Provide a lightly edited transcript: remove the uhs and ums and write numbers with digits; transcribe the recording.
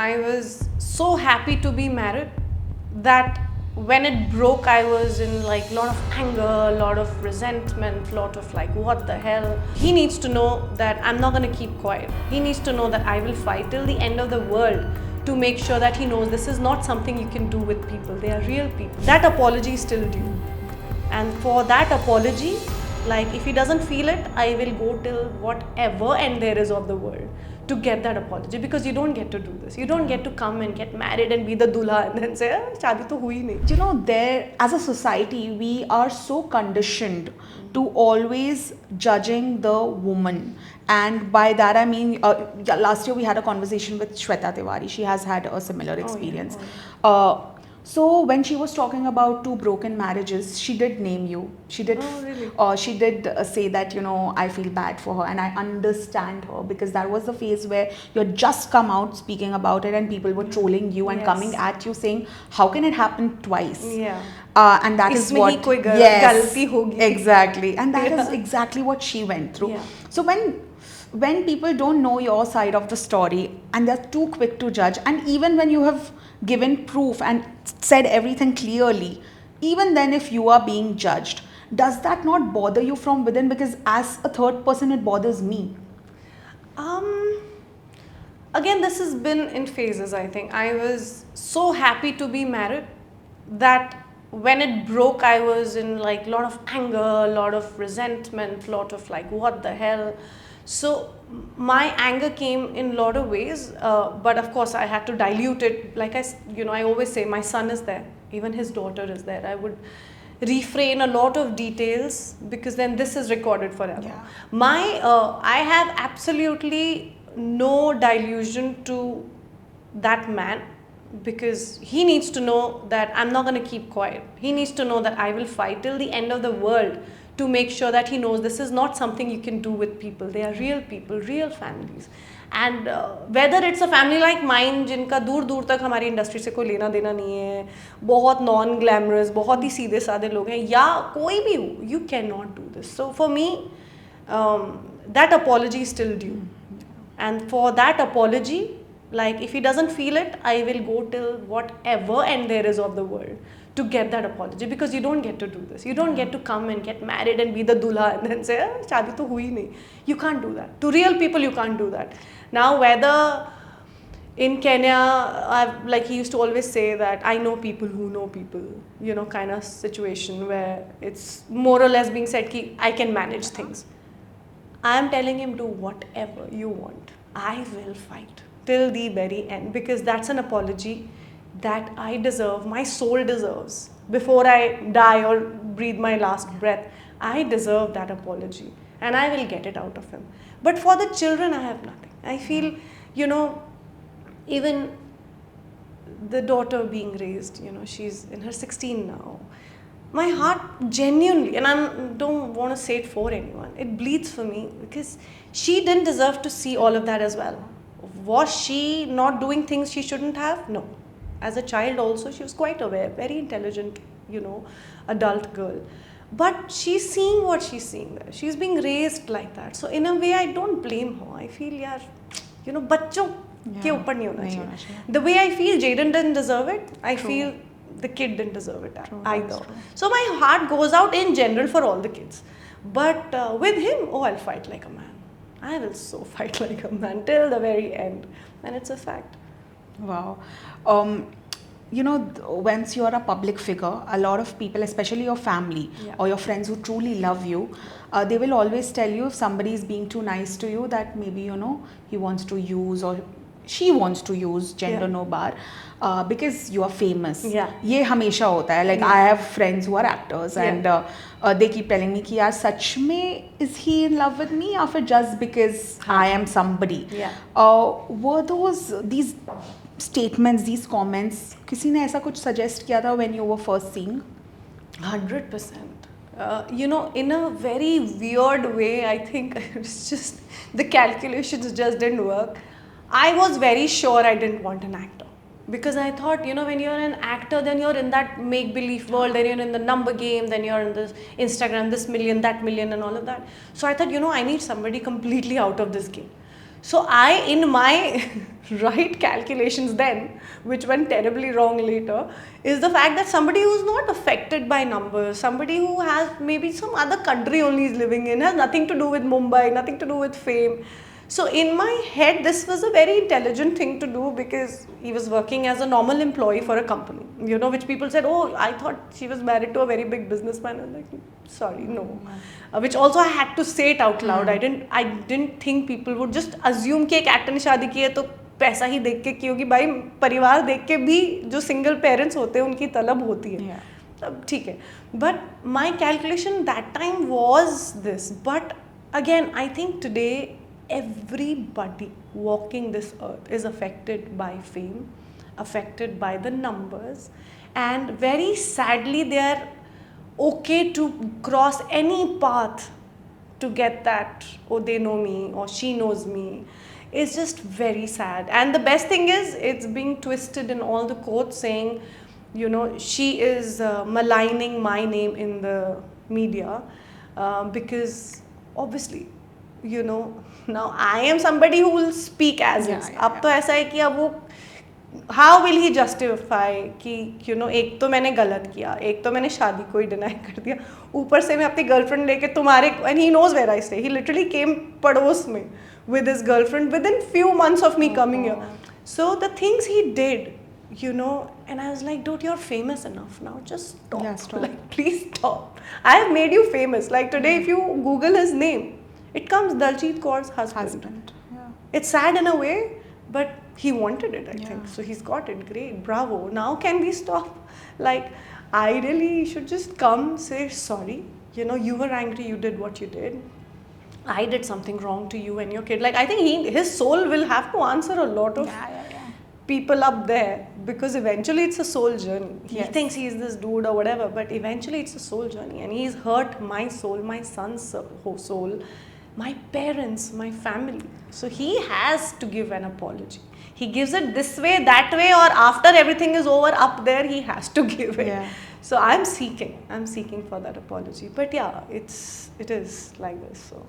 I was so happy to be married that when it broke, I was in like a lot of anger, a lot of resentment, a lot of like, what the hell. He needs to know that I'm not going to keep quiet. He needs to know that I will fight till the end of the world to make sure that he knows this is not something you can do with people. They are real people. That apology is still due. And for that apology, like if he doesn't feel it, I will go till whatever end there is of the world to get that apology, because you don't get to do this. You don't get to come and get married and be the dulha and then say, "Shaadi to hui nahi." You know, there as a society, we are so conditioned to always judging the woman. And by that I mean, last year we had a conversation with Shweta Tiwari. She has had a similar experience. So when she was talking about two broken marriages, she did name you. She did. Really? She did say that, you know, I feel bad for her and I understand her, because that was the phase where you had just come out speaking about it and people were trolling you and Yes. coming at you saying, how can it happen twice? Yeah. And that is Isme what hi koi galti hogi. exactly, and that is Yeah. exactly what she went through. Yeah. So when people don't know your side of the story and they're too quick to judge, and even when you have given proof and said everything clearly, even then if you are being judged, does that not bother you from within? Because as a third person it bothers me. Again, this has been in phases, I think. I was so happy to be married that when it broke, I was in like a lot of anger, a lot of resentment, a lot of like, what the hell. So my anger came in a lot of ways, but of course I had to dilute it. Like I always say, my son is there, even his daughter is there. I would refrain a lot of details because then this is recorded forever. Yeah. I have absolutely no delusion to that man, because he needs to know that I'm not going to keep quiet. He needs to know that I will fight till the end of the world to make sure that he knows this is not something you can do with people. They are real people, real families. And whether it's a family like mine जिनका दूर दूर तक हमारी industry से कोई लेना देना नहीं है, बहुत नॉन ग्लैमरस, बहुत ही सीधे साधे लोग हैं, या कोई भी हो, you cannot do this. So for me, that apology is still due. And for that apology, like if he doesn't feel it, I will go till whatever end there is of the world to get that apology, because you don't get to do this. You don't get to come and get married and be the dulha and then say, "Shaadi to hui nahi." You can't do that. To real people, you can't do that. Now, whether in Kenya, like he used to always say that I know people who know people, kind of situation where it's more or less being said ki I can manage things. I am telling him, do whatever you want. I will fight till the very end, because that's an apology that I deserve, my soul deserves. Before I die or breathe my last breath, I deserve that apology and I will get it out of him. But for the children, I have nothing. I feel, even the daughter being raised, she's in her 16 now. My heart genuinely, and I don't want to say it for anyone, it bleeds for me, because she didn't deserve to see all of that as well. Was she not doing things she shouldn't have? No. As a child also, she was quite aware, very intelligent, adult girl. But she's seeing what she's seeing there. She's being raised like that. So in a way, I don't blame her. I feel, बच्चों के ऊपर नहीं होना चाहिए. The way I feel Jaden didn't deserve it, I feel the kid didn't deserve it either. So my heart goes out in general for all the kids. But with him, I'll fight like a man. I will so fight like a man till the very end. And it's a fact. Wow. Once you're a public figure, a lot of people, especially your family or your friends who truly love you, they will always tell you if somebody is being too nice to you, that maybe, he wants to use or she wants to use, gender no bar, because you are famous. ये हमेशा होता है. Like I have friends who are actors and they keep telling me कि यार सच में is he in love with me or just because I am somebody. Were these statements, these comments, किसी ने ऐसा कुछ suggest किया था when you were first seeing? 100%. In a very weird way, I think it's just the calculations just didn't work. I was very sure I didn't want an actor, because I thought, when you're an actor, then you're in that make-believe world, then you're in the number game, then you're in this Instagram, this million, that million and all of that. So I thought, I need somebody completely out of this game. So I, in my right calculations then, which went terribly wrong later, is the fact that somebody who's not affected by numbers, somebody who has maybe some other country only is living in, has nothing to do with Mumbai, nothing to do with fame. So in my head, this was a very intelligent thing to do because he was working as a normal employee for a company, you know, which people said, oh, I thought she was married to a very big businessman. I'm like, sorry, no. Which also I had to say it out loud. I didn't think people would just assume कि एक actor ने शादी की है तो पैसा ही देख के की होगी. भाई परिवार देख के भी जो सिंगल पेरेंट्स होते हैं उनकी तलब होती है. तब ठीक है. But my calculation that time was this. But again, I think today everybody walking this earth is affected by fame, affected by the numbers, and very sadly they are okay to cross any path to get that, oh, they know me or she knows me. It's just very sad. And the best thing is it's being twisted in all the courts saying, you know, she is maligning my name in the media because obviously, you know, now I am somebody who will speak as is. अब तो ऐसा है कि अब वो how will he justify कि you know एक तो मैंने गलत किया, एक तो मैंने शादी को ही deny कर दिया, ऊपर से मैं अपनी girlfriend लेके तुम्हारे, and he knows where I stay, he literally came पड़ोस में with his girlfriend within few months of me coming here. So the things he did, you know, and I was like, dude, you're famous enough now, just stop. Yeah, stop. Like, please stop. I have made you famous. Like today, if you Google his name, it comes Daljeet Kaur's husband. Yeah. It's sad in a way, but he wanted it, I think. So he's got it. Great. Bravo. Now can we stop? Like, ideally, you should just come, say sorry. You know, you were angry, you did what you did. I did something wrong to you and your kid. Like, I think his soul will have to answer a lot of people up there, because eventually it's a soul journey. He thinks he's this dude or whatever, but eventually it's a soul journey, and he's hurt my soul, my son's soul, my parents, my family. So he has to give an apology. He gives it this way, that way, or after everything is over up there, he has to give it. So I'm seeking for that apology. But yeah, it is like this. So.